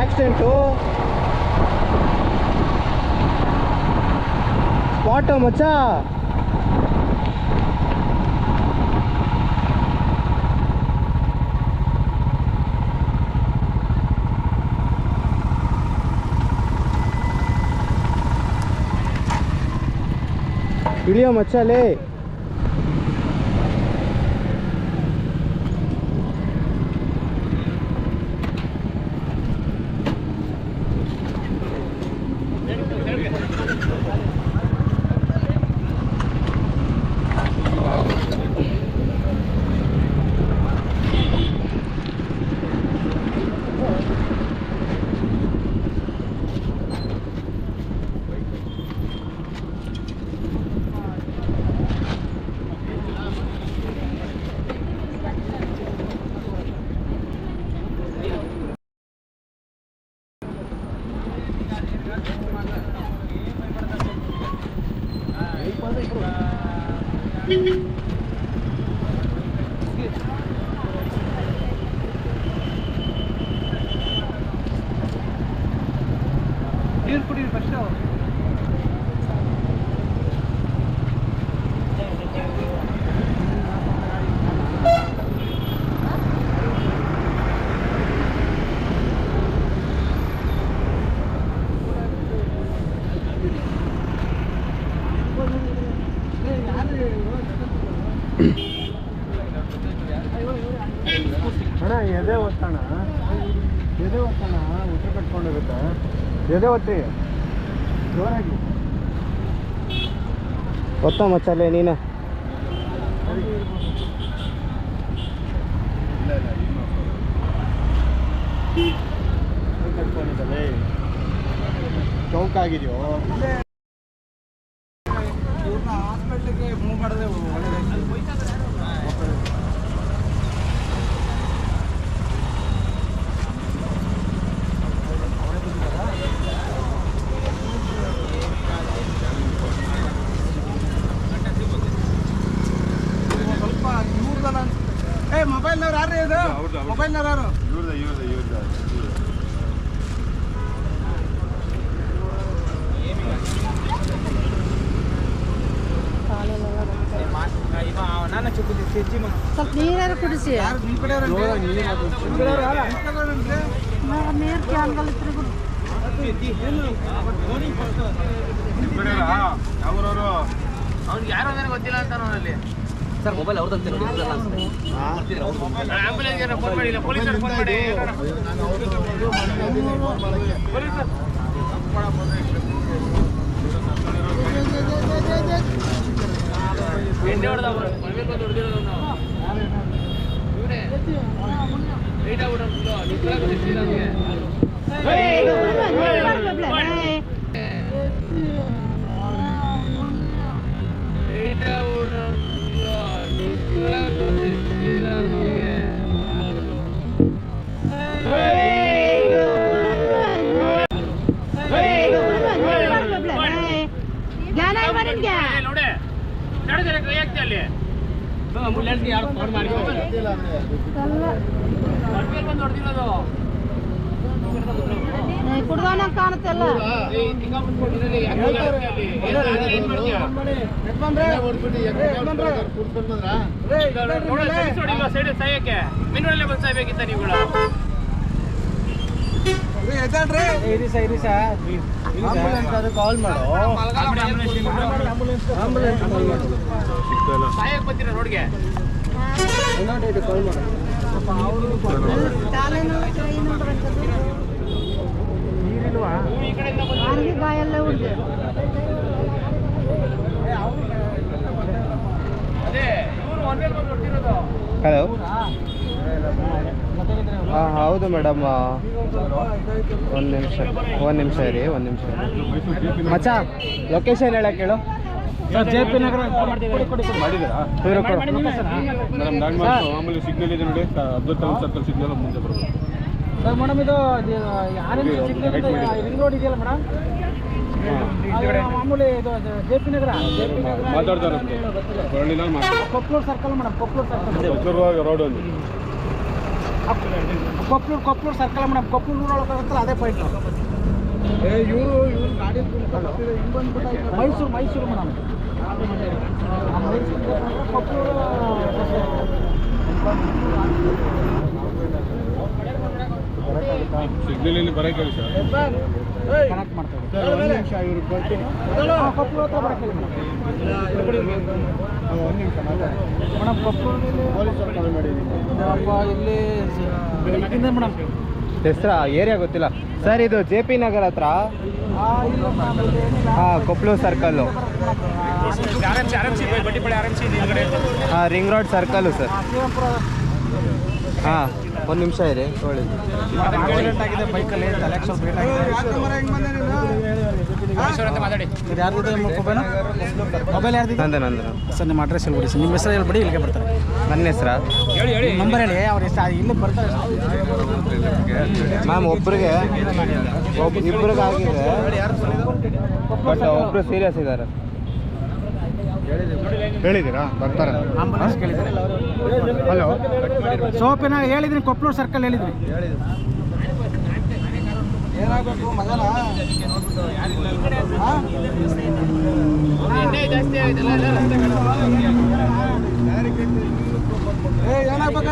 Accident spot ಮಚ್ಚ. ಇಳಿಯೋ ಮಚ್ಚಲೇ. ನೀರು ಕುಡಿ ಫಸ್ಟ್. ಅಣ್ಣ ಎದೆ ಒತ್ತಣ, ಎದೆ ಒತ್ತಣ, ಉಸಿರು ಕಟ್ಕೊಂಡೋಗುತ್ತೆ. ಎದೆ ಒತ್ತಿ ಜೋರಾಗಿ ಒತ್ತ ಮಚ್ಚಲ್ಲೇ ನೀನು. ಕಟ್ಕೊಂಡಿದ್ದಲ್ಲೇ ಚೌಕಾಗಿದೆಯೋ. ಇವ್ರನ್ನ ಹಾಸ್ಪಿಟ್ಲಿಗೆ ಮೂವ್ ಮಾಡಿದೆ ಒಳ್ಳೆದಾಯ್ತು. ಸ್ವಲ್ಪ ಇವ್ರದಲ್ಲ ಅನ್ಸುತ್ತೆ. ಮೊಬೈಲ್ನವ್ರು ಯಾರು ಇದು? ಮೊಬೈಲ್ನವ್ರು ಯಾರು? ಇವ್ರದ್ದು ಸ್ವಲ್ಪ ನೀರು ಕುಡಿಸಿ. ನಿಮ್ಮ ಕಡೆಯವ್ರು ನೀರು ಕ್ಯಾನ್ಗಳು ಯಾವ್ರವರು ಅವ್ನಿಗೆ ಯಾರೋ ನನಗೆ ಗೊತ್ತಿಲ್ಲ ಅಂತ ಅವನಲ್ಲಿ. ಸರ್ ಮೊಬೈಲ್ ಅವ್ರದ್ದು ನೋಡಿ ಆಂಬುಲೆನ್ಸ್ಗೆ ಫೋನ್ ಮಾಡಿಲ್ಲ, ಪೊಲೀಸರು ಫೋನ್ ಮಾಡಿ. ಎಣ್ಣೆ ಹೊಡೆದವ್ರು ಮನೆಗೆ ಬಂದು ಹೊಡೆದಿರೋದು ನಾವು. ಇವನೇ ಲೈಟ್ ಆಗ್ಬಿಟ್ಟು ನಿಂತ್ಕೊಳ್ಳೋಕೆ ಗೊತ್ತಿಲ್ಲ ನಮಗೆ. ನೋಡಿ ನಡೆದರೆ ಕೈ ಹಾಕ್ತಿ ಅಲ್ಲಿ. ಆಂಬುಲೆನ್ಸ್ಗೆ ಯಾರು ಫೋನ್ ಮಾಡಿ ಬಂದು ಹೊಡೆದಿರೋದು. ಕುಡ್ದವನ ಕಾಣುತ್ತಲ್ಲ. ಸೈಡ್ ಸಾಯಕ್ಕೆ ಮಿನ್ನೊಳಲ್ಲೇ ಬಂದು ಸಾಯ್ಬೇಕಿತ್ತ ನೀವುಗಳು. ಕಾಲ್ ಮಾಡು. ಸಾಯಕ್ಕೆ ಬರ್ತೀರ ರೋಡ್ಗೆ. ಕಾಲ್ ಮಾಡು. ಈ ಕಡೆಯಿಂದ ಬಂದು ಗಾಯಲ್ಲೇ ಉಂಟು. ಅದೇ ಇವರು ಒಂದೇ ಬಂದು ಹೊಡ್ತಿರೋದು. ಹಲೋ. ಹಾಂ ಹೌದು ಮೇಡಮ್, ಒಂದು ನಿಮಿಷ ಇರಿ. ಮಚ್ಚ ಲೊಕೇಶನ್ ಹೇಳಕ್ಕೆ ಹೇಳು. JP ನಗರ ಮಾಡಿದ್ದೀರಾ? ಮೇಡಮ್ ಮಾಮೂಲಿ ಸಿಗ್ನಲ್ ಇದೆ ನೋಡಿ, ಅಬ್ದುಲ್ ಕಲಾಂ ಸರ್ಕಲ್ ಸಿಗ್ನಲ್ ಮುಂದೆ ಬರೋದು. ಸರ್ ಮೇಡಮ್ ಇದು ರಿಂಗ್ ರೋಡ್ ಇದೆಯಲ್ಲ ಮೇಡಮ್, ಮಾಮೂಲಿ ಇದು JP ನಗರ ಮಾತಾಡ್ತಾರೆ ಕೊಕ್ಲೂರು ಸರ್ಕಲ್ ಮೇಡಮ್, ಕೊಕ್ಲೂರು ಸರ್ಕಲ್ ರೋಡ್ ಒಂದು ಕೊಪ್ಪಳೂರು ಸರ್ಕಲ್ ಮೇಡಮ್, ಕೊಪ್ಪಳೂರು ಒಳಗೆ ಹೋಗುತ್ತಲ್ಲ ಅದೇ ಪಾಯಿಂಟು. ಮೈಸೂರು ಮೇಡಮ್. ಕೊಪ್ಪಳೂರು ಸಿಗ್ನಲಲ್ಲಿ ಬರೋಕೆ ಹೇಳಿ ಸರ್. ಕನೆಕ್ಟ್ ಮಾಡ್ತಾರೆ. ಕೊಪ್ಪಳೂರು ಹತ್ರ ಬರೋಕ್ಕೆ ಹೇಳಿ ಮೇಡಮ್. ಕೊಪ್ಪಳೂರಲ್ಲಿ ಇಲ್ಲಿ ಇಲ್ಲಿಂದ ಮೇಡಮ್ ಹೆಸರಾ ಏರಿಯಾ ಗೊತ್ತಿಲ್ಲ ಸರ್. ಇದು ಜೆ ಪಿ ನಗರ್ ಹತ್ರ. ಹಾಂ, ಕೊಪ್ಪಳೂರು ಸರ್ಕಲ್ಲು. ಹಾಂ, ರಿಂಗ್ ರೋಡ್ ಸರ್ಕಲ್ಲು ಸರ್. ಹಾಂ, ಒಂದು ನಿಮಿಷ ಇರಿ ತೊಗೊಳ್ಳಿ. ಆಗಿದೆ ಬೈಕಲ್ಲಿ, ತಲೆಗೆ ಸ್ವಲ್ಪ ಲೇಟ್ ಆಗಿದೆ. ಇದು ಯಾರ್ದಿದೆ ಮೊಬೈಲ್ ಯಾರ್ದಿದೆ? ನಂದು ಸರ್ ನಿಮ್ಮ ಅಡ್ರೆಸ್ ಹೇಳ್ಬಿಡಿ ಸರ್, ನಿಮ್ಮ ಹೆಸರು ಹೇಳ್ಬಿಡಿ, ಇಲ್ಲಿಗೆ ಬರ್ತಾರೆ. ನನ್ನ ಹೆಸರಾ? ನಂಬರ್ ಹೇಳಿ, ಅವ್ರ ಎಷ್ಟು ಇಲ್ಲಿ ಬರ್ತಾರೆ. ಮ್ಯಾಮ್ ಇಬ್ಬರಿಗೆ ಆಗಿದೆ, ಬಟ್ ಒಬ್ಬರು ಸೀರಿಯಸ್ ಇದ್ದಾರೆ. ಹೇಳಿದ್ದೀರಾ? ಬರ್ತಾರೆ. ಆಂಬುಲೆನ್ಸ್ ಕೇಳಿದ್ದಾರೆ. ಹಲೋ, ಸೋಪಿನ ಹೇಳಿದ್ರಿ, ಕೊಪ್ಪಳೂರು ಸರ್ಕಲ್ ಹೇಳಿದ್ರಿ. ಏನಾಗಬೇಕು ಮಗನ? ಏನಾಗ್ಬೇಕ?